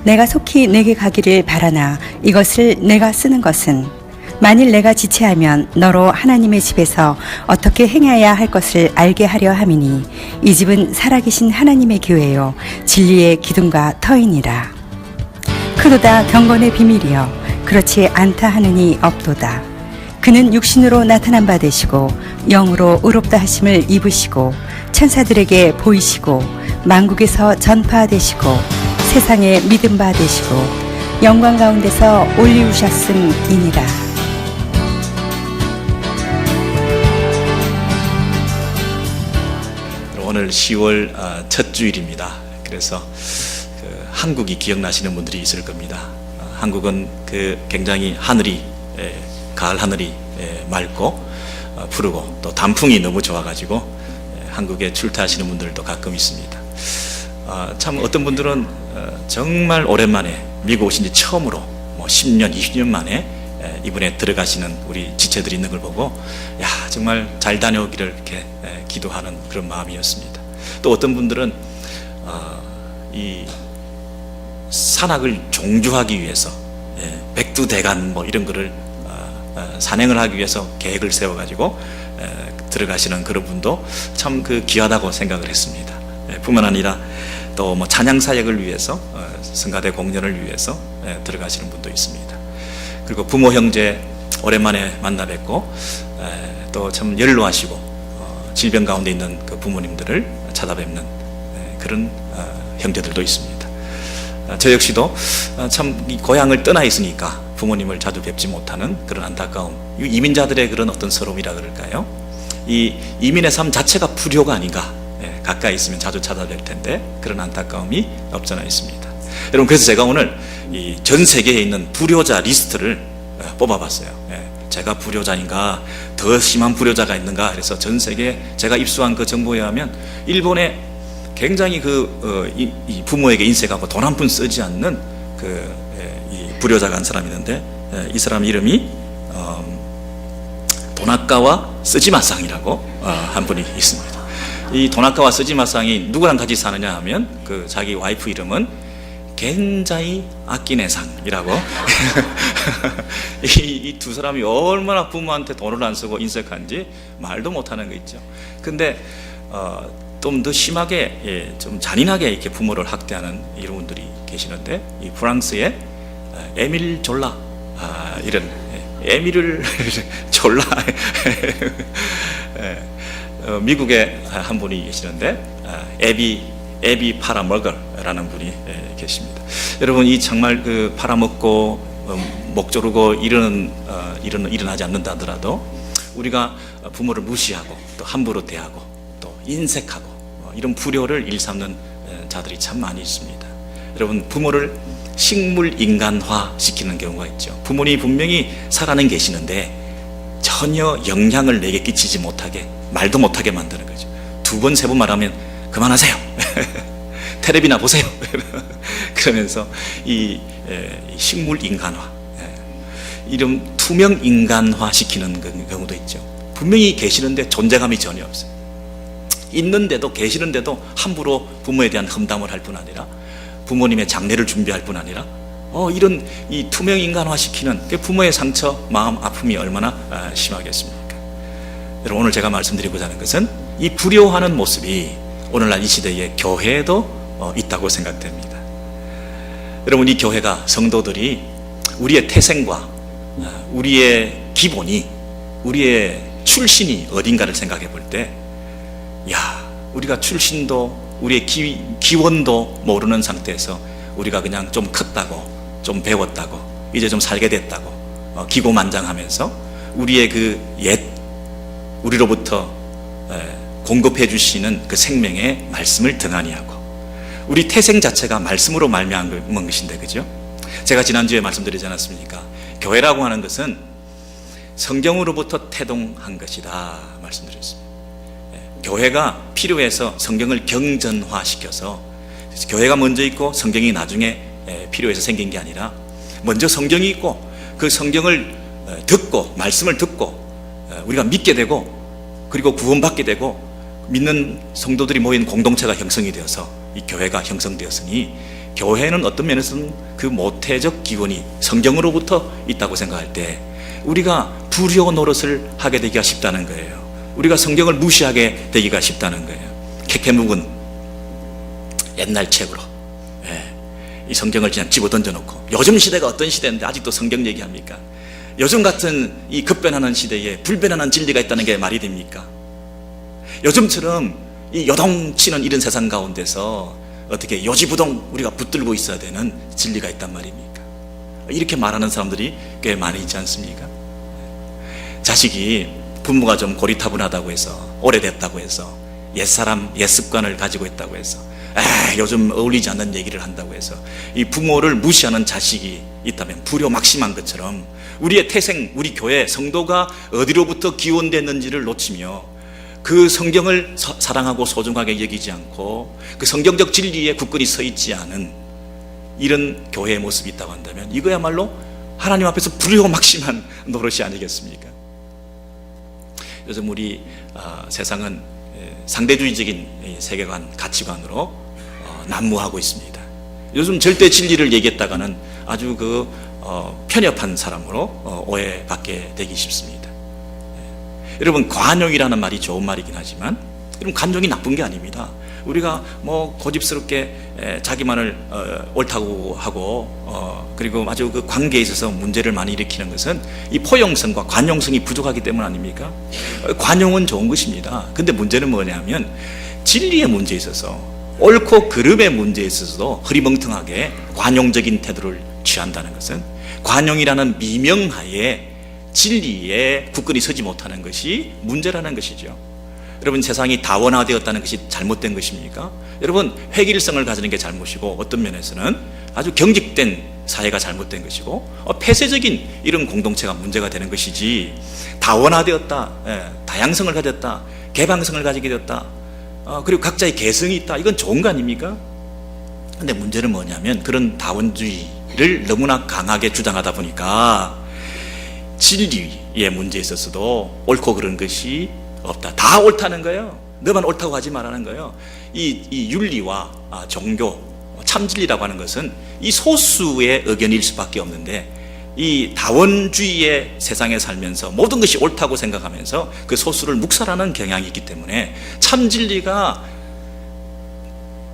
내가 속히 내게 가기를 바라나 이것을 내가 쓰는 것은 만일 내가 지체하면 너로 하나님의 집에서 어떻게 행해야 할 것을 알게 하려 함이니 이 집은 살아계신 하나님의 교회요 진리의 기둥과 터이니라. 크도다 경건의 비밀이여 그렇지 않다 하느니 없도다. 그는 육신으로 나타난 바 되시고 영으로 의롭다 하심을 입으시고 천사들에게 보이시고 만국에서 전파되시고 세상에 믿음 바 되시고 영광 가운데서 올리우셨음이니라. 오늘 10월 첫 주일입니다. 그래서 한국이 기억나시는 분들이 있을 겁니다. 한국은 굉장히 하늘이 가을 하늘이 맑고 푸르고 또 단풍이 너무 좋아가지고 한국에 출타하시는 분들도 가끔 있습니다. 참 어떤 분들은 정말 오랜만에 미국 오신 지 처음으로 10년, 20년 만에 이번에 들어가시는 우리 지체들이 있는 걸 보고 야 정말 잘 다녀오기를 이렇게 기도하는 그런 마음이었습니다. 또 어떤 분들은 이 산악을 종주하기 위해서 백두대간 이런 거를 산행을 하기 위해서 계획을 세워가지고 들어가시는 그런 분도 참 귀하다고 생각을 했습니다. 뿐만 아니라 또 찬양 사역을 위해서 성가대 공연을 위해서 들어가시는 분도 있습니다. 그리고 부모 형제 오랜만에 만나 뵙고 또 참 연로하시고 질병 가운데 있는 그 부모님들을 찾아뵙는 그런 형제들도 있습니다. 저 역시도 참 고향을 떠나 있으니까 부모님을 자주 뵙지 못하는 그런 안타까움, 이민자들의 그런 어떤 서러움이라 그럴까요? 이 이민의 삶 자체가 불효가 아닌가. 가까이 있으면 자주 찾아뵐 텐데 그런 안타까움이 없잖아 있습니다. 여러분, 그래서 제가 오늘 이 전 세계에 있는 불효자 리스트를 뽑아봤어요. 제가 불효자인가, 더 심한 불효자가 있는가. 그래서 전 세계 제가 입수한 그 정보에 의하면 일본에 굉장히 이 부모에게 인색하고 돈 한 푼 쓰지 않는 이 불효자가 한 사람이 있는데 이 사람 이름이 도나카와 스지마상이라고 한 분이 있습니다. 이 도나카와 스지마상이 누구랑 같이 사느냐 하면 자기 와이프 이름은 겐자이 아키네상이라고 이 두 사람이 얼마나 부모한테 돈을 안 쓰고 인색한지 말도 못하는 거 있죠. 근데 좀 더 심하게 좀 잔인하게 이렇게 부모를 학대하는 이런 분들이 계시는데 이 프랑스의 에밀 졸라 이런 에밀을 졸라 미국에 한 분이 계시는데 에비 파라머걸라는 분이 계십니다. 여러분, 이 정말 팔아먹고 목 조르고 일어나지 않는다 하더라도 우리가 부모를 무시하고 또 함부로 대하고 또 인색하고 이런 불효를 일삼는 자들이 참 많이 있습니다. 여러분, 부모를 식물 인간화 시키는 경우가 있죠. 부모님이 분명히 살아는 계시는데 전혀 영향을 내게 끼치지 못하게, 말도 못하게 만드는 거죠. 두 번, 세 번 말하면 그만하세요. 텔레비나 보세요. 그러면서 이 식물 인간화, 이런 투명 인간화 시키는 경우도 있죠. 분명히 계시는데 존재감이 전혀 없어요. 있는데도, 계시는데도 함부로 부모에 대한 험담을 할 뿐 아니라 부모님의 장례를 준비할 뿐 아니라 이런 이 투명 인간화 시키는 부모의 상처, 마음 아픔이 얼마나 심하겠습니까? 여러분, 오늘 제가 말씀드리고자 하는 것은 이 불효하는 모습이 오늘날 이 시대에 교회에도 있다고 생각됩니다. 여러분, 이 교회가, 성도들이 우리의 태생과 우리의 기본이, 우리의 출신이 어딘가를 생각해 볼 때, 우리가 출신도 우리의 기원도 모르는 상태에서 우리가 그냥 좀 컸다고, 좀 배웠다고, 이제 좀 살게 됐다고 기고만장하면서 우리의 우리로부터 공급해 주시는 그 생명의 말씀을 등한히 하고, 우리 태생 자체가 말씀으로 말미암은 것인데, 그죠? 제가 지난주에 말씀드리지 않았습니까? 교회라고 하는 것은 성경으로부터 태동한 것이다 말씀드렸습니다. 교회가 필요해서 성경을 경전화시켜서, 교회가 먼저 있고 성경이 나중에 필요해서 생긴 게 아니라, 먼저 성경이 있고 그 성경을 듣고 말씀을 듣고 우리가 믿게 되고, 그리고 구원받게 되고, 믿는 성도들이 모인 공동체가 형성이 되어서 이 교회가 형성되었으니, 교회는 어떤 면에서는 그 모태적 기원이 성경으로부터 있다고 생각할 때 우리가 불효 노릇을 하게 되기가 쉽다는 거예요. 우리가 성경을 무시하게 되기가 쉽다는 거예요. 캐캐묵은 옛날 책으로 이 성경을 그냥 집어 던져놓고, 요즘 시대가 어떤 시대인데 아직도 성경 얘기합니까? 요즘 같은 이 급변하는 시대에 불변하는 진리가 있다는 게 말이 됩니까? 요즘처럼 이 요동치는 이런 세상 가운데서 어떻게 요지부동 우리가 붙들고 있어야 되는 진리가 있단 말입니까? 이렇게 말하는 사람들이 꽤 많이 있지 않습니까? 자식이 부모가 좀 고리타분하다고 해서, 오래됐다고 해서, 옛사람 옛습관을 가지고 있다고 해서, 요즘 어울리지 않는 얘기를 한다고 해서 이 부모를 무시하는 자식이 있다면 불효막심한 것처럼, 우리의 태생, 우리 교회 성도가 어디로부터 기원됐는지를 놓치며 그 성경을 사랑하고 소중하게 여기지 않고 그 성경적 진리에 굳건히 서 있지 않은 이런 교회의 모습이 있다고 한다면, 이거야말로 하나님 앞에서 불효막심한 노릇이 아니겠습니까? 요즘 우리 세상은 상대주의적인 세계관, 가치관으로 난무하고 있습니다. 요즘 절대 진리를 얘기했다가는 아주 편협한 사람으로 오해받게 되기 쉽습니다. 여러분, 관용이라는 말이 좋은 말이긴 하지만, 여러분, 관용이 나쁜 게 아닙니다. 우리가 고집스럽게 자기만을 옳다고 하고 그리고 아주 그 관계에 있어서 문제를 많이 일으키는 것은 이 포용성과 관용성이 부족하기 때문 아닙니까? 관용은 좋은 것입니다. 근데 문제는 뭐냐면, 진리의 문제에 있어서, 옳고 그름의 문제에 있어서도 흐리멍텅하게 관용적인 태도를 취한다는 것은, 관용이라는 미명하에 진리에 굳건히 서지 못하는 것이 문제라는 것이죠. 여러분, 세상이 다원화되었다는 것이 잘못된 것입니까? 여러분, 획일성을 가지는 게 잘못이고, 어떤 면에서는 아주 경직된 사회가 잘못된 것이고, 폐쇄적인 이런 공동체가 문제가 되는 것이지, 다원화되었다, 다양성을 가졌다, 개방성을 가지게 되었다, 그리고 각자의 개성이 있다, 이건 좋은 거 아닙니까? 근데 문제는 뭐냐면, 그런 다원주의를 너무나 강하게 주장하다 보니까 진리의 문제에 있어서도 옳고 그런 것이 없다, 다 옳다는 거예요. 너만 옳다고 하지 말라는 거예요. 이 윤리와 종교, 참진리라고 하는 것은 이 소수의 의견일 수밖에 없는데, 이 다원주의의 세상에 살면서 모든 것이 옳다고 생각하면서 그 소수를 묵살하는 경향이 있기 때문에 참진리가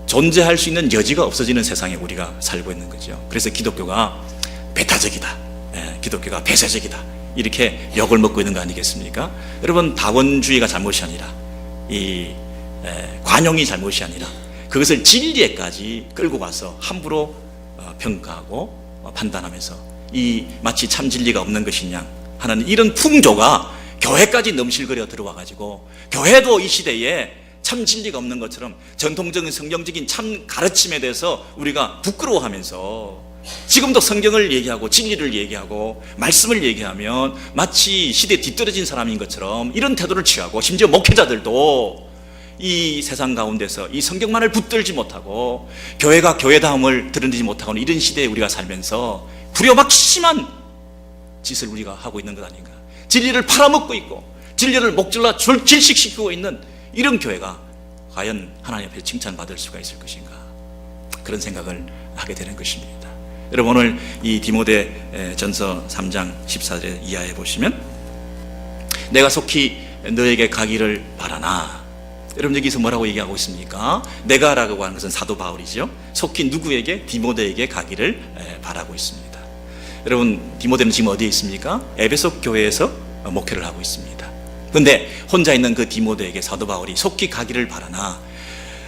존재할 수 있는 여지가 없어지는 세상에 우리가 살고 있는 거죠. 그래서 기독교가 배타적이다, 기독교가 폐쇄적이다, 이렇게 욕을 먹고 있는 거 아니겠습니까? 여러분, 다원주의가 잘못이 아니라 이 관용이 잘못이 아니라 그것을 진리에까지 끌고 가서 함부로 평가하고 판단하면서 이 마치 참 진리가 없는 것이냐 하는 이런 풍조가 교회까지 넘실거려 들어와 가지고, 교회도 이 시대에 참 진리가 없는 것처럼 전통적인 성경적인 참 가르침에 대해서 우리가 부끄러워하면서 지금도 성경을 얘기하고 진리를 얘기하고 말씀을 얘기하면 마치 시대에 뒤떨어진 사람인 것처럼 이런 태도를 취하고, 심지어 목회자들도 이 세상 가운데서 이 성경만을 붙들지 못하고 교회가 교회다움을 드러내지 못하고 이런 시대에 우리가 살면서 불효막심한 짓을 우리가 하고 있는 것 아닌가. 진리를 팔아먹고 있고 진리를 목줄라 질식시키고 있는 이런 교회가 과연 하나님 앞에 칭찬받을 수가 있을 것인가, 그런 생각을 하게 되는 것입니다. 여러분, 오늘 이 디모데 전서 3장 14절 이하에 보시면, 내가 속히 너에게 가기를 바라나. 여러분, 여기서 뭐라고 얘기하고 있습니까? 내가라고 하는 것은 사도 바울이죠. 속히 누구에게? 디모데에게 가기를 바라고 있습니다. 여러분, 디모데는 지금 어디에 있습니까? 에베소 교회에서 목회를 하고 있습니다. 그런데 혼자 있는 그 디모데에게 사도 바울이 속히 가기를 바라나,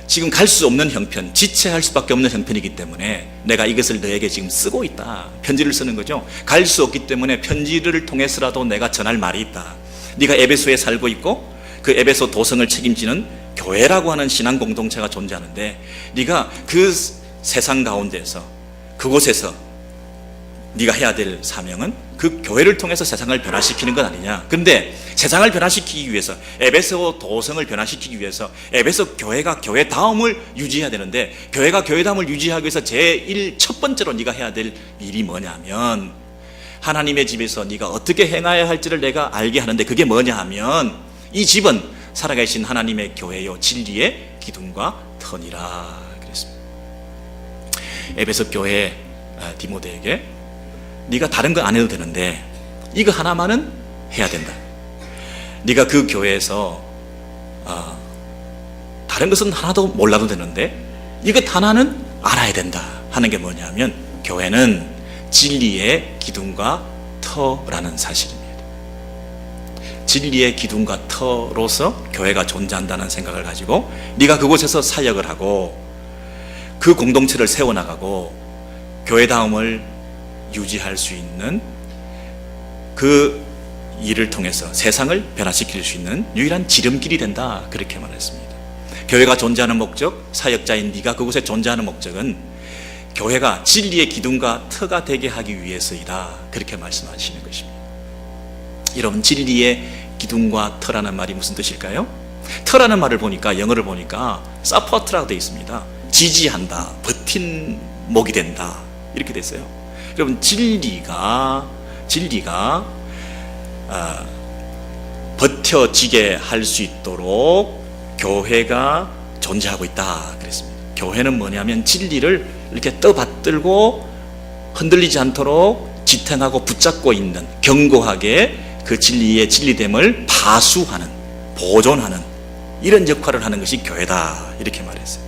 지금 갈 수 없는 형편, 지체할 수밖에 없는 형편이기 때문에 내가 이것을 너에게 지금 쓰고 있다. 편지를 쓰는 거죠. 갈 수 없기 때문에 편지를 통해서라도 내가 전할 말이 있다. 네가 에베소에 살고 있고 그 에베소 도성을 책임지는 교회라고 하는 신앙 공동체가 존재하는데 네가 그 세상 가운데서 그곳에서 네가 해야 될 사명은 그 교회를 통해서 세상을 변화시키는 것 아니냐. 그런데 세상을 변화시키기 위해서, 에베소 도성을 변화시키기 위해서 에베소 교회가 교회다움을 유지해야 되는데, 교회가 교회다움을 유지하기 위해서 첫 번째로 네가 해야 될 일이 뭐냐면, 하나님의 집에서 네가 어떻게 행해야 할지를 내가 알게 하는데, 그게 뭐냐 하면 이 집은 살아계신 하나님의 교회요 진리의 기둥과 터니라 그랬습니다. 에베소 교회 디모데에게 네가 다른 거 안 해도 되는데 이거 하나만은 해야 된다. 네가 그 교회에서 다른 것은 하나도 몰라도 되는데 이것 하나는 알아야 된다 하는 게 뭐냐면, 교회는 진리의 기둥과 터라는 사실입니다. 진리의 기둥과 터로서 교회가 존재한다는 생각을 가지고 네가 그곳에서 사역을 하고 그 공동체를 세워나가고 교회다움을 유지할 수 있는 그 일을 통해서 세상을 변화시킬 수 있는 유일한 지름길이 된다, 그렇게 말했습니다. 교회가 존재하는 목적, 사역자인 네가 그곳에 존재하는 목적은 교회가 진리의 기둥과 터가 되게 하기 위해서이다, 그렇게 말씀하시는 것입니다. 여러분, 진리의 기둥과 터라는 말이 무슨 뜻일까요? 터라는 말을 보니까, 영어를 보니까 서포트라고 되어 있습니다. 지지한다, 버팀목이 된다, 이렇게 됐어요. 여러분, 진리가 버텨지게 할 수 있도록 교회가 존재하고 있다 그랬습니다. 교회는 뭐냐면 진리를 이렇게 떠받들고 흔들리지 않도록 지탱하고 붙잡고 있는, 견고하게 그 진리의 진리됨을 파수하는, 보존하는 이런 역할을 하는 것이 교회다, 이렇게 말했어요.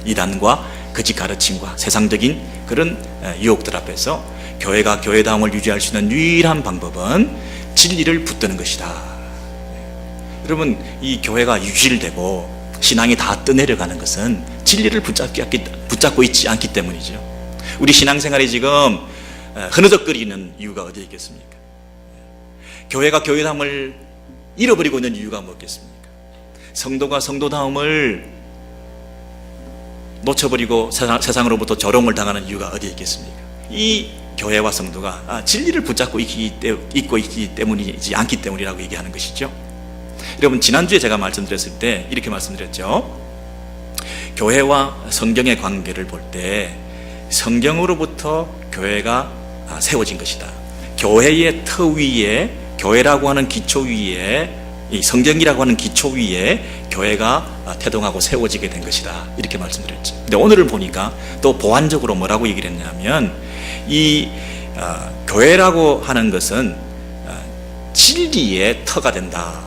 이단과 거짓 가르침과 세상적인 그런 유혹들 앞에서 교회가 교회다움을 유지할 수 있는 유일한 방법은 진리를 붙드는 것이다. 여러분, 이 교회가 유실되고 신앙이 다 떠내려가는 것은 진리를 붙잡고 있지 않기 때문이죠. 우리 신앙생활이 지금 흐느적거리는 이유가 어디에 있겠습니까? 교회가 교회다움을 잃어버리고 있는 이유가 뭐겠습니까? 성도가 성도다움을 놓쳐버리고 세상으로부터 조롱을 당하는 이유가 어디에 있겠습니까? 이 교회와 성도가 진리를 붙잡고 있고 있기 때문이지 않기 때문이라고 얘기하는 것이죠. 여러분, 지난주에 제가 말씀드렸을 때 이렇게 말씀드렸죠. 교회와 성경의 관계를 볼 때 성경으로부터 교회가 세워진 것이다. 교회의 터 위에, 교회라고 하는 기초 위에, 이 성경이라고 하는 기초 위에 교회가 태동하고 세워지게 된 것이다, 이렇게 말씀드렸죠. 근데 오늘을 보니까 또 보완적으로 뭐라고 얘기를 했냐면, 이 교회라고 하는 것은 진리의 터가 된다.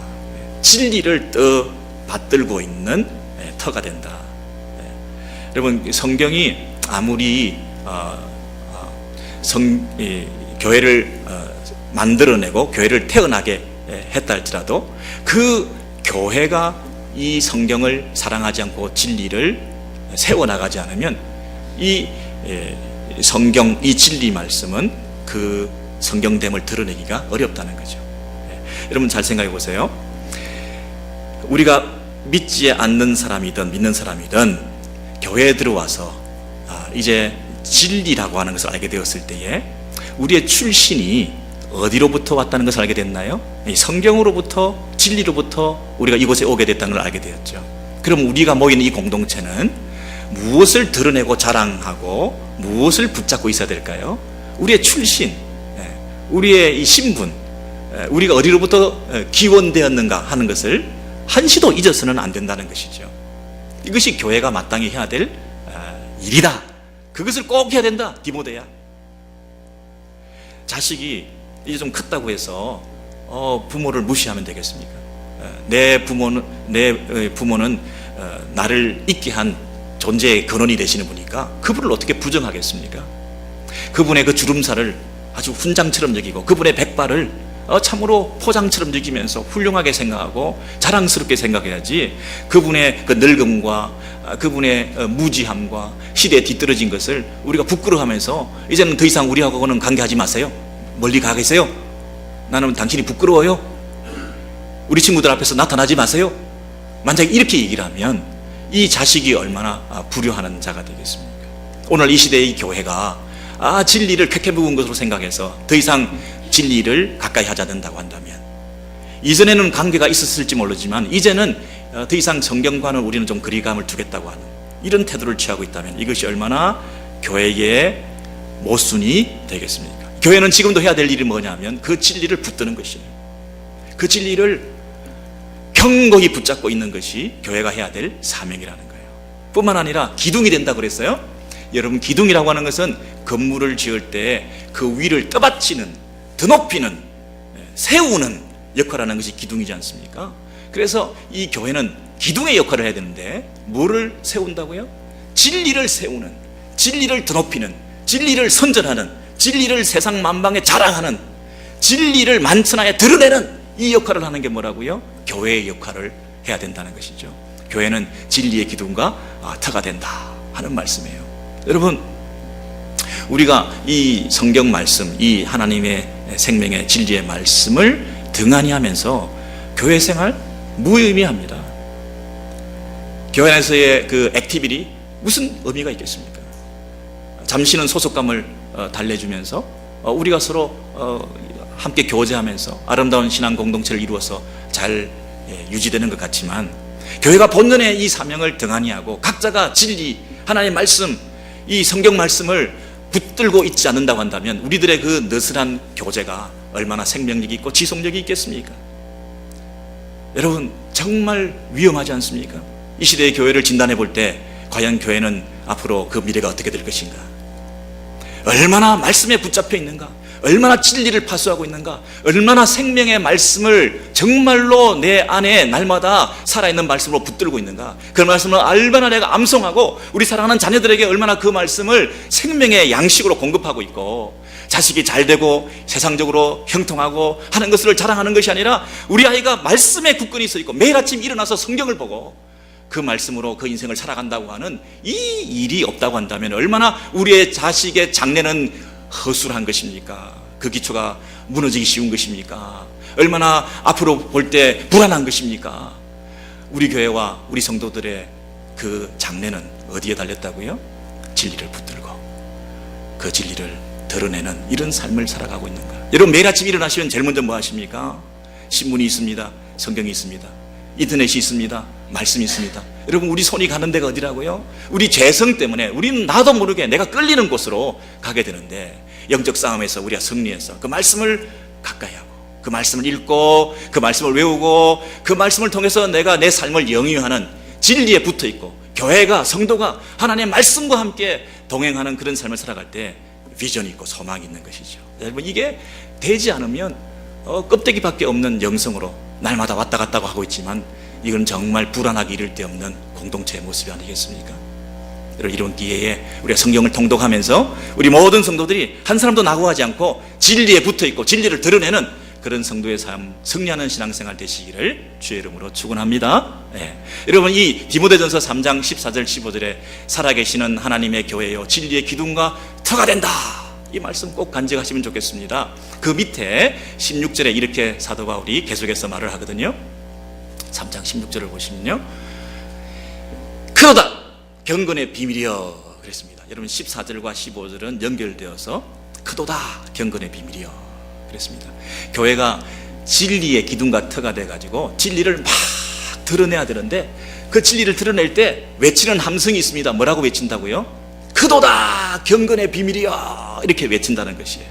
진리를 받들고 있는 터가 된다. 여러분, 성경이 아무리 교회를 만들어내고 교회를 태어나게 했다 할지라도 그 교회가 이 성경을 사랑하지 않고 진리를 세워나가지 않으면 이 성경, 이 진리 말씀은 그 성경됨을 드러내기가 어렵다는 거죠. 여러분, 잘 생각해 보세요. 우리가 믿지 않는 사람이든 믿는 사람이든 교회에 들어와서 이제 진리라고 하는 것을 알게 되었을 때에 우리의 출신이 어디로부터 왔다는 것을 알게 됐나요? 성경으로부터, 진리로부터 우리가 이곳에 오게 됐다는 걸 알게 되었죠. 그럼 우리가 모이는 이 공동체는 무엇을 드러내고 자랑하고 무엇을 붙잡고 있어야 될까요? 우리의 출신, 우리의 이 신분, 우리가 어디로부터 기원되었는가 하는 것을 한시도 잊어서는 안 된다는 것이죠. 이것이 교회가 마땅히 해야 될 일이다. 그것을 꼭 해야 된다, 디모데야. 자식이 이제 좀 컸다고 해서 부모를 무시하면 되겠습니까? 내 부모는 나를 있게 한 존재의 근원이 되시는 분이니까 그분을 어떻게 부정하겠습니까? 그분의 그 주름살을 아주 훈장처럼 여기고 그분의 백발을 참으로 포장처럼 여기면서 훌륭하게 생각하고 자랑스럽게 생각해야지, 그분의 그 늙음과 그분의 무지함과 시대에 뒤떨어진 것을 우리가 부끄러워하면서 이제는 더 이상 우리하고는 관계하지 마세요, 멀리 가 계세요, 나는 당신이 부끄러워요, 우리 친구들 앞에서 나타나지 마세요, 만약에 이렇게 얘기를 하면 이 자식이 얼마나 불효하는 자가 되겠습니까? 오늘 이 시대의 이 교회가 진리를 쾌쾌 부은 것으로 생각해서 더 이상 진리를 가까이 하지 않는다고 한다면, 이전에는 관계가 있었을지 모르지만 이제는 더 이상 성경과는 우리는 좀 거리감을 두겠다고 하는 이런 태도를 취하고 있다면 이것이 얼마나 교회의 모순이 되겠습니까? 교회는 지금도 해야 될 일이 뭐냐면 그 진리를 붙드는 것이에요. 그 진리를 견고히 붙잡고 있는 것이 교회가 해야 될 사명이라는 거예요. 뿐만 아니라 기둥이 된다고 그랬어요. 여러분, 기둥이라고 하는 것은 건물을 지을 때 그 위를 떠받치는, 드높이는, 세우는 역할을 하는 것이 기둥이지 않습니까? 그래서 이 교회는 기둥의 역할을 해야 되는데 뭐를 세운다고요? 진리를 세우는, 진리를 드높이는, 진리를 선전하는, 진리를 세상 만방에 자랑하는, 진리를 만천하에 드러내는 이 역할을 하는 게 뭐라고요? 교회의 역할을 해야 된다는 것이죠. 교회는 진리의 기둥과 터가 된다 하는 말씀이에요. 여러분, 우리가 이 성경 말씀, 이 하나님의 생명의 진리의 말씀을 등한히 하면서 교회 생활 무의미합니다. 교회 안에서의 그 액티비티 무슨 의미가 있겠습니까? 잠시는 소속감을 달래주면서 우리가 서로 함께 교제하면서 아름다운 신앙 공동체를 이루어서 잘 유지되는 것 같지만, 교회가 본연의 이 사명을 등한히 하고 각자가 진리, 하나님의 말씀, 이 성경 말씀을 붙들고 있지 않는다고 한다면 우리들의 그 느슨한 교제가 얼마나 생명력이 있고 지속력이 있겠습니까? 여러분, 정말 위험하지 않습니까? 이 시대의 교회를 진단해 볼 때 과연 교회는 앞으로 그 미래가 어떻게 될 것인가? 얼마나 말씀에 붙잡혀 있는가? 얼마나 진리를 파수하고 있는가? 얼마나 생명의 말씀을 정말로 내 안에 날마다 살아있는 말씀으로 붙들고 있는가? 그 말씀을 얼마나 내가 암송하고 우리 사랑하는 자녀들에게 얼마나 그 말씀을 생명의 양식으로 공급하고 있고, 자식이 잘되고 세상적으로 형통하고 하는 것을 자랑하는 것이 아니라 우리 아이가 말씀에 굳건히 서 있고 매일 아침 일어나서 성경을 보고 그 말씀으로 그 인생을 살아간다고 하는 이 일이 없다고 한다면 얼마나 우리의 자식의 장래는 허술한 것입니까? 그 기초가 무너지기 쉬운 것입니까? 얼마나 앞으로 볼 때 불안한 것입니까? 우리 교회와 우리 성도들의 그 장래는 어디에 달렸다고요? 진리를 붙들고 그 진리를 드러내는 이런 삶을 살아가고 있는가? 여러분, 매일 아침 일어나시면 제일 먼저 뭐 하십니까? 신문이 있습니다. 성경이 있습니다. 인터넷이 있습니다. 말씀이 있습니다. 여러분, 우리 손이 가는 데가 어디라고요? 우리 죄성 때문에 우리는 나도 모르게 내가 끌리는 곳으로 가게 되는데, 영적 싸움에서 우리가 승리해서 그 말씀을 가까이 하고 그 말씀을 읽고 그 말씀을 외우고 그 말씀을 통해서 내가 내 삶을 영위하는 진리에 붙어 있고, 교회가, 성도가 하나님의 말씀과 함께 동행하는 그런 삶을 살아갈 때 비전이 있고 소망이 있는 것이죠. 여러분, 이게 되지 않으면 껍데기밖에 없는 영성으로 날마다 왔다 갔다 하고 있지만 이건 정말 불안하기 이를 데 없는 공동체의 모습이 아니겠습니까? 여러분, 이런 기회에 우리가 성경을 통독하면서 우리 모든 성도들이 한 사람도 낙오하지 않고 진리에 붙어있고 진리를 드러내는 그런 성도의 삶, 승리하는 신앙생활 되시기를 주의 이름으로 축원합니다. 여러분, 이 디모데전서 3장 14절 15절에 살아계시는 하나님의 교회요 진리의 기둥과 터가 된다, 이 말씀 꼭 간직하시면 좋겠습니다. 그 밑에 16절에 이렇게 사도 바울이 계속해서 말을 하거든요. 3장 16절을 보시면요, 크로다 경건의 비밀이여 그랬습니다. 여러분, 14절과 15절은 연결되어서 크도다 경건의 비밀이여 그랬습니다. 교회가 진리의 기둥과 터가 돼가지고 진리를 막 드러내야 되는데, 그 진리를 드러낼 때 외치는 함성이 있습니다. 뭐라고 외친다고요? 크도다 경건의 비밀이여, 이렇게 외친다는 것이에요.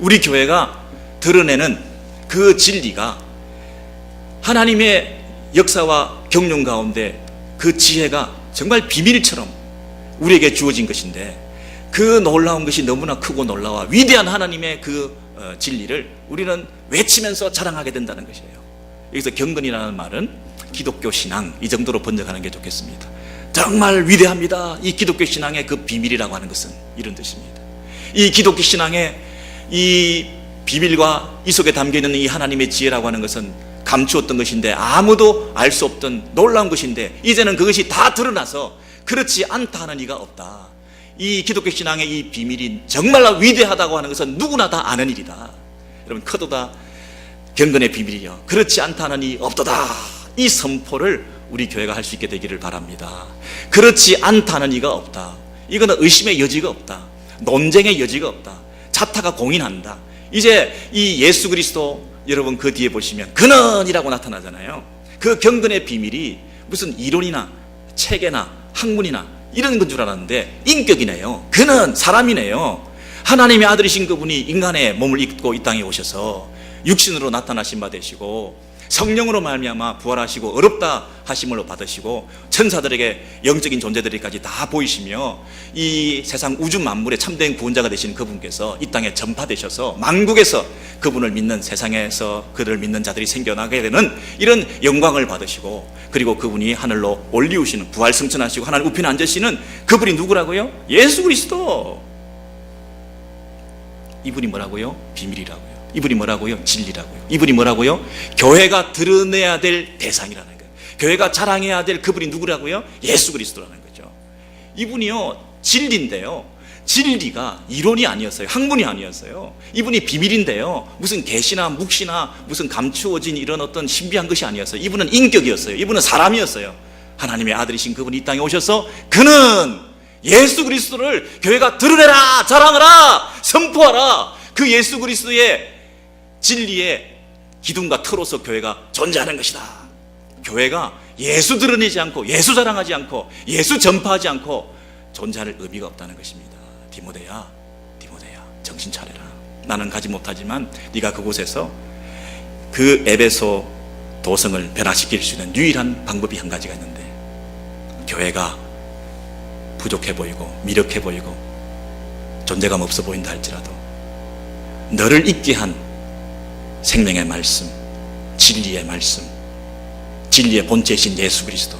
우리 교회가 드러내는 그 진리가 하나님의 역사와 경륜 가운데 그 지혜가 정말 비밀처럼 우리에게 주어진 것인데, 그 놀라운 것이 너무나 크고 놀라워 위대한 하나님의 그 진리를 우리는 외치면서 자랑하게 된다는 것이에요. 여기서 경건이라는 말은 기독교 신앙, 이 정도로 번역하는 게 좋겠습니다. 정말 위대합니다. 이 기독교 신앙의 그 비밀이라고 하는 것은 이런 뜻입니다. 이 기독교 신앙의 이 비밀과 이 속에 담겨있는 이 하나님의 지혜라고 하는 것은 감추었던 것인데, 아무도 알 수 없던 놀라운 것인데, 이제는 그것이 다 드러나서 그렇지 않다 하는 이가 없다. 이 기독교 신앙의 이 비밀이 정말로 위대하다고 하는 것은 누구나 다 아는 일이다. 여러분, 크도다 경건의 비밀이요 그렇지 않다 하는 이 없도다, 이 선포를 우리 교회가 할 수 있게 되기를 바랍니다. 그렇지 않다는 이가 없다. 이거는 의심의 여지가 없다. 논쟁의 여지가 없다. 자타가 공인한다. 이제 이 예수 그리스도, 여러분 그 뒤에 보시면 근원이라고 나타나잖아요. 그 경건의 비밀이 무슨 이론이나 체계나 학문이나 이런 건 줄 알았는데 인격이네요. 그는 사람이네요. 하나님의 아들이신 그분이 인간의 몸을 입고 이 땅에 오셔서 육신으로 나타나신 바 되시고 성령으로 말미암아 부활하시고 어렵다 하심을 받으시고 천사들에게 영적인 존재들에게까지 다 보이시며 이 세상 우주 만물의 참된 구원자가 되신 그분께서 이 땅에 전파되셔서 만국에서 그분을 믿는, 세상에서 그를 믿는 자들이 생겨나게 되는 이런 영광을 받으시고, 그리고 그분이 하늘로 올리우시는, 부활 승천하시고 하나님 우편에 앉으시는 그분이 누구라고요? 예수 그리스도. 이분이 뭐라고요? 비밀이라고요. 이분이 뭐라고요? 진리라고요. 이분이 뭐라고요? 교회가 드러내야 될 대상이라는 거예요. 교회가 자랑해야 될 그분이 누구라고요? 예수 그리스도라는 거죠. 이분이요 진리인데요, 진리가 이론이 아니었어요. 학문이 아니었어요. 이분이 비밀인데요, 무슨 계시나 묵시나 무슨 감추어진 이런 어떤 신비한 것이 아니었어요. 이분은 인격이었어요. 이분은 사람이었어요. 하나님의 아들이신 그분이 이 땅에 오셔서 그는 예수 그리스도를 교회가 드러내라, 자랑하라, 선포하라. 그 예수 그리스도의 진리의 기둥과 틀로서 교회가 존재하는 것이다. 교회가 예수 드러내지 않고 예수 자랑하지 않고 예수 전파하지 않고 존재할 의미가 없다는 것입니다. 디모데야, 디모데야, 정신 차려라. 나는 가지 못하지만 네가 그곳에서 그 에베소 도성을 변화시킬 수 있는 유일한 방법이 한 가지가 있는데, 교회가 부족해 보이고 미력해 보이고 존재감 없어 보인다 할지라도 너를 있게 한 생명의 말씀, 진리의 말씀, 진리의 본체이신 예수 그리스도,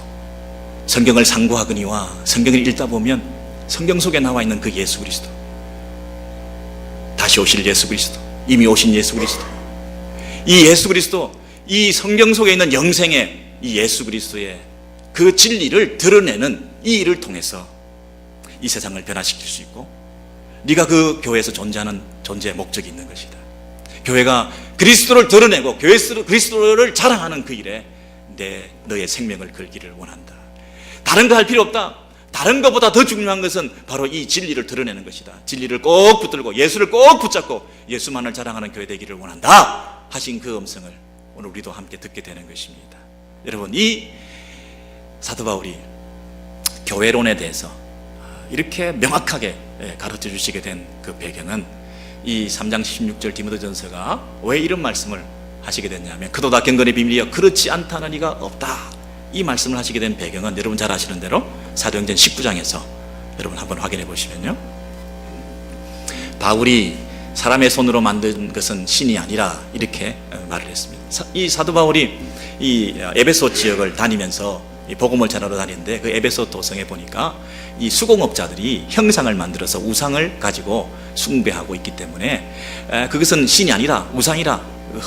성경을 상고하거니와 성경을 읽다 보면 성경 속에 나와 있는 그 예수 그리스도, 다시 오실 예수 그리스도, 이미 오신 예수 그리스도, 이 예수 그리스도, 이 성경 속에 있는 영생의 이 예수 그리스도의 그 진리를 드러내는 이 일을 통해서 이 세상을 변화시킬 수 있고, 네가 그 교회에서 존재하는 존재의 목적이 있는 것이다. 교회가 그리스도를 드러내고 그리스도를 자랑하는 그 일에 너의 생명을 걸기를 원한다. 다른 거 할 필요 없다. 다른 것보다 더 중요한 것은 바로 이 진리를 드러내는 것이다. 진리를 꼭 붙들고 예수를 꼭 붙잡고 예수만을 자랑하는 교회 되기를 원한다 하신 그 음성을 오늘 우리도 함께 듣게 되는 것입니다. 여러분, 이 사도 바울이 교회론에 대해서 이렇게 명확하게 가르쳐 주시게 된 그 배경은 이 3장 16절 디모데전서가 왜 이런 말씀을 하시게 됐냐면, 그도다 경건의 비밀이여 그렇지 않다는 이가 없다, 이 말씀을 하시게 된 배경은 여러분 잘 아시는 대로 사도행전 19장에서 여러분 한번 확인해 보시면요, 바울이 사람의 손으로 만든 것은 신이 아니라 이렇게 말을 했습니다. 이 사도 바울이 이 에베소 지역을 다니면서 이 복음을 전하러 다니는데, 그 에베소 도성에 보니까 이 수공업자들이 형상을 만들어서 우상을 가지고 숭배하고 있기 때문에 그것은 신이 아니라 우상이라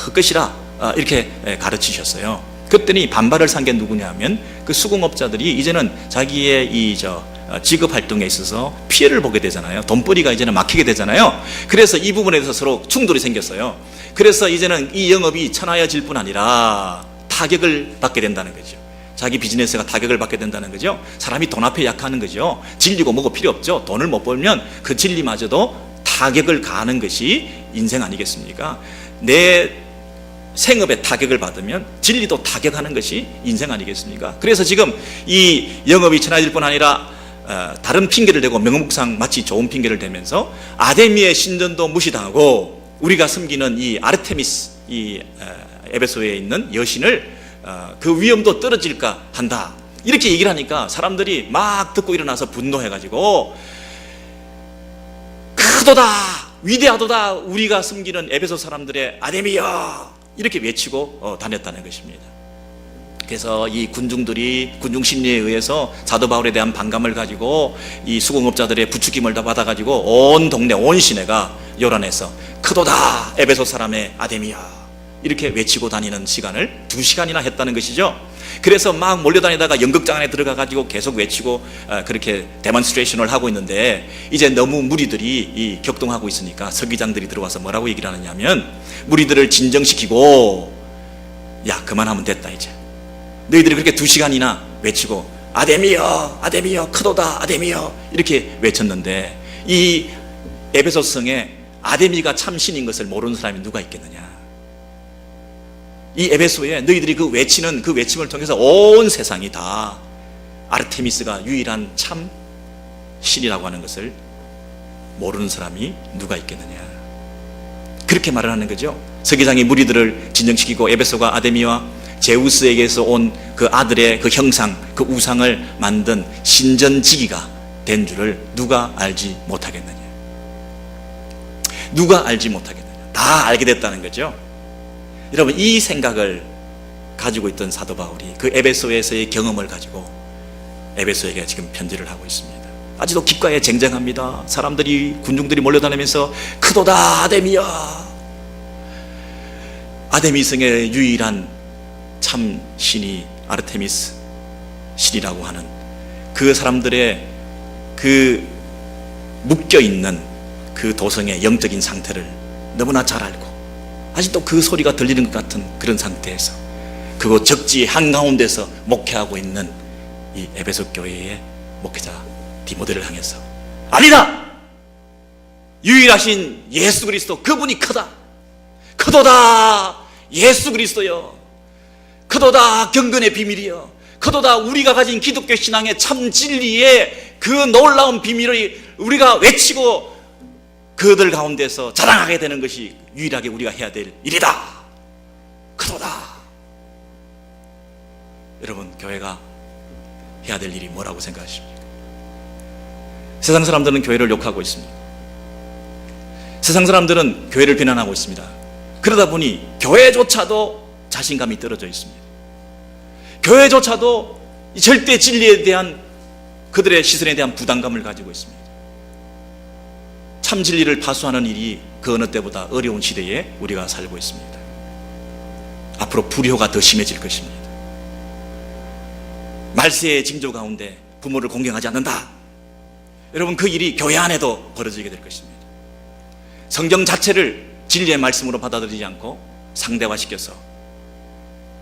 헛것이라 이렇게 가르치셨어요. 그랬더니 반발을 산 게 누구냐면 그 수공업자들이 이제는 자기의 직업 활동에 있어서 피해를 보게 되잖아요. 돈벌이가 이제는 막히게 되잖아요. 그래서 이 부분에 대해서 서로 충돌이 생겼어요. 그래서 이제는 이 영업이 천하여질 뿐 아니라 타격을 받게 된다는 거죠. 자기 비즈니스가 타격을 받게 된다는 거죠. 사람이 돈 앞에 약하는 거죠. 진리고 뭐고 필요 없죠. 돈을 못 벌면 그 진리마저도 타격을 가하는 것이 인생 아니겠습니까? 내 생업에 타격을 받으면 진리도 타격하는 것이 인생 아니겠습니까? 그래서 지금 이 영업이 천하여질 뿐 아니라 다른 핑계를 대고 명목상 마치 좋은 핑계를 대면서 아데미의 신전도 무시당하고 우리가 섬기는 이 아르테미스, 이 에베소에 있는 여신을 그 위험도 떨어질까 한다, 이렇게 얘기를 하니까 사람들이 막 듣고 일어나서 분노해가지고 크도다, 위대하도다, 우리가 섬기는 에베소 사람들의 아데미여, 이렇게 외치고 다녔다는 것입니다. 그래서 이 군중들이 군중 심리에 의해서 사도 바울에 대한 반감을 가지고 이 수공업자들의 부추김을 다 받아가지고 온 동네 온 시내가 요란해서 크도다 에베소 사람의 아데미여, 이렇게 외치고 다니는 시간을 2시간이나 했다는 것이죠. 그래서 막 몰려다니다가 연극장 안에 들어가가지고 계속 외치고 그렇게 데몬스트레이션을 하고 있는데, 이제 너무 무리들이 격동하고 있으니까 서기장들이 들어와서 뭐라고 얘기를 하느냐면, 무리들을 진정시키고 야 그만하면 됐다, 이제 너희들이 그렇게 2시간이나 외치고 아데미여 아데미여 크도다 아데미여 이렇게 외쳤는데 이 에베소 성에 아데미가 참 신인 것을 모르는 사람이 누가 있겠느냐. 이 에베소에 너희들이 그 외치는 그 외침을 통해서 온 세상이 다 아르테미스가 유일한 참 신이라고 하는 것을 모르는 사람이 누가 있겠느냐. 그렇게 말을 하는 거죠. 서기장이 무리들을 진정시키고 에베소가 아데미와 제우스에게서 온 그 아들의 그 형상, 그 우상을 만든 신전지기가 된 줄을 누가 알지 못하겠느냐. 누가 알지 못하겠느냐. 다 알게 됐다는 거죠. 여러분, 이 생각을 가지고 있던 사도 바울이 그 에베소에서의 경험을 가지고 에베소에게 지금 편지를 하고 있습니다. 아직도 깃과에 쟁쟁합니다. 사람들이, 군중들이 몰려다니면서 크도다 아데미야. 아데미성의 유일한 참 신이 아르테미스 신이라고 하는 그 사람들의 그 묶여있는 그 도성의 영적인 상태를 너무나 잘 알고 아직도 그 소리가 들리는 것 같은 그런 상태에서 그곳 적지의 한가운데서 목회하고 있는 이 에베소 교회의 목회자 디모데를 향해서 아니다! 유일하신 예수 그리스도 그분이 크다! 크도다 예수 그리스도여! 크도다 경건의 비밀이여! 크도다 우리가 가진 기독교 신앙의 참 진리의 그 놀라운 비밀을 우리가 외치고 그들 가운데서 자랑하게 되는 것이 유일하게 우리가 해야 될 일이다. 크도다. 여러분, 교회가 해야 될 일이 뭐라고 생각하십니까? 세상 사람들은 교회를 욕하고 있습니다. 세상 사람들은 교회를 비난하고 있습니다. 그러다 보니 교회조차도 자신감이 떨어져 있습니다. 교회조차도 절대 진리에 대한 그들의 시선에 대한 부담감을 가지고 있습니다. 참 진리를 파수하는 일이 그 어느 때보다 어려운 시대에 우리가 살고 있습니다. 앞으로 불효가 더 심해질 것입니다. 말세의 징조 가운데 부모를 공경하지 않는다. 여러분, 그 일이 교회 안에도 벌어지게 될 것입니다. 성경 자체를 진리의 말씀으로 받아들이지 않고 상대화시켜서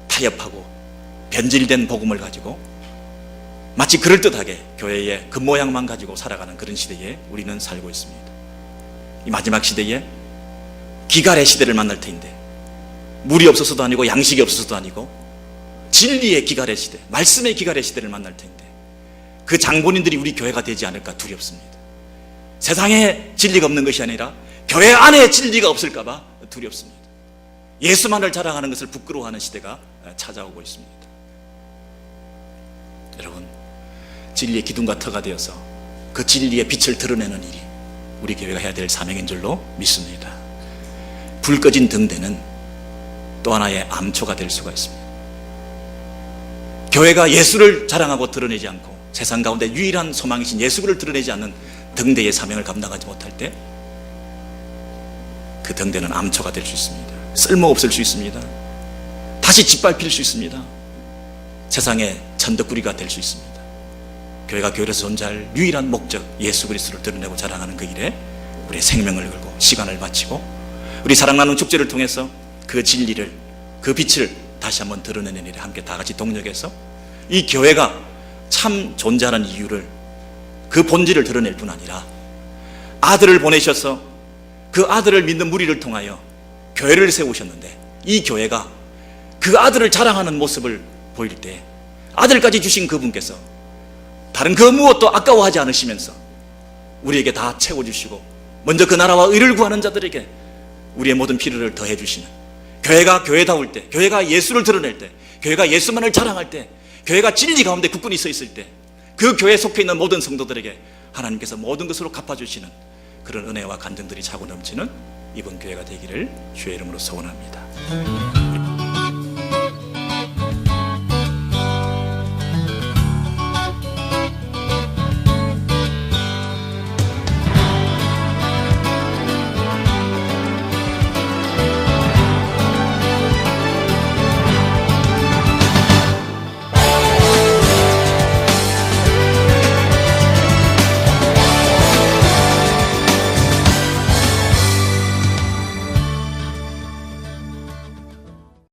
타협하고 변질된 복음을 가지고 마치 그럴듯하게 교회의 겉모양만 가지고 살아가는 그런 시대에 우리는 살고 있습니다. 이 마지막 시대에 기갈의 시대를 만날 텐데 물이 없어서도 아니고 양식이 없어서도 아니고 진리의 기갈의 시대, 말씀의 기갈의 시대를 만날 텐데 그 장본인들이 우리 교회가 되지 않을까 두렵습니다. 세상에 진리가 없는 것이 아니라 교회 안에 진리가 없을까 봐 두렵습니다. 예수만을 자랑하는 것을 부끄러워하는 시대가 찾아오고 있습니다. 여러분, 진리의 기둥과 터가 되어서 그 진리의 빛을 드러내는 일이 우리 교회가 해야 될 사명인 줄로 믿습니다. 불 꺼진 등대는 또 하나의 암초가 될 수가 있습니다. 교회가 예수를 자랑하고 드러내지 않고 세상 가운데 유일한 소망이신 예수를 드러내지 않는 등대의 사명을 감당하지 못할 때 그 등대는 암초가 될 수 있습니다. 쓸모없을 수 있습니다. 다시 짓밟힐 수 있습니다. 세상의 천덕꾸리가 될 수 있습니다. 교회가 교회로서 존재할 유일한 목적 예수 그리스도를 드러내고 자랑하는 그 일에 우리의 생명을 걸고 시간을 바치고 우리 사랑 나누는 축제를 통해서 그 진리를, 그 빛을 다시 한번 드러내는 일에 함께 다 같이 동력해서 이 교회가 참 존재하는 이유를, 그 본질을 드러낼 뿐 아니라 아들을 보내셔서 그 아들을 믿는 무리를 통하여 교회를 세우셨는데 이 교회가 그 아들을 자랑하는 모습을 보일 때 아들까지 주신 그분께서 다른 그 무엇도 아까워하지 않으시면서 우리에게 다 채워주시고 먼저 그 나라와 의를 구하는 자들에게 우리의 모든 필요를 더해 주시는 교회가 교회다울 때, 교회가 예수를 드러낼 때, 교회가 예수만을 자랑할 때, 교회가 진리 가운데 굳건히 서 있을 때 그 교회에 속해 있는 모든 성도들에게 하나님께서 모든 것으로 갚아주시는 그런 은혜와 간증들이 차고 넘치는 이번 교회가 되기를 주의 이름으로 소원합니다.